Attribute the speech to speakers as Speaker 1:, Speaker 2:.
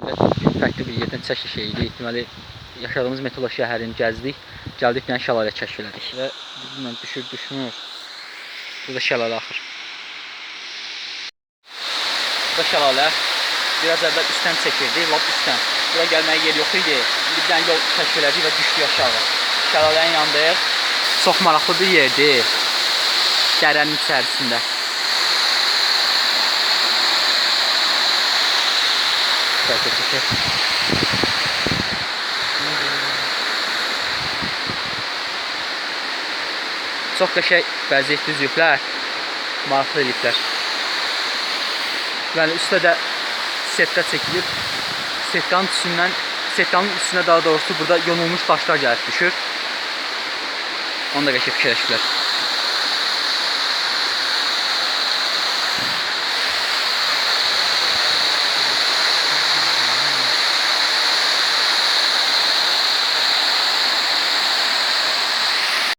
Speaker 1: Fərqli bir yerdən çəkiş idi. Deməli, yaşadığımız Metalo şəhərini gəzdik. Gəldik, bir dənə şəlalə kəşf elədik. Və bizimlə düşmür. Burada şəlalə axır. Burada şəlalə. Biraz əvvəl üstdən çəkirdi, lap üstdən. Bura gəlməyə yer yox idi. Bir dənə yol kəşf elədik və düşdük aşağı. Şəlalənin yanındayıq. Çox maraqlı bir yerdir. Dərənin içərisində. Çox qəşəng bəzi düzlüklər maraqlı eliblər. Yəni üstə də setka çəkilib. Setkanın üstünə daha doğrusu burada yonulmuş daşlar gəlib düşür. Onu da qəşəng fikirləşiblər.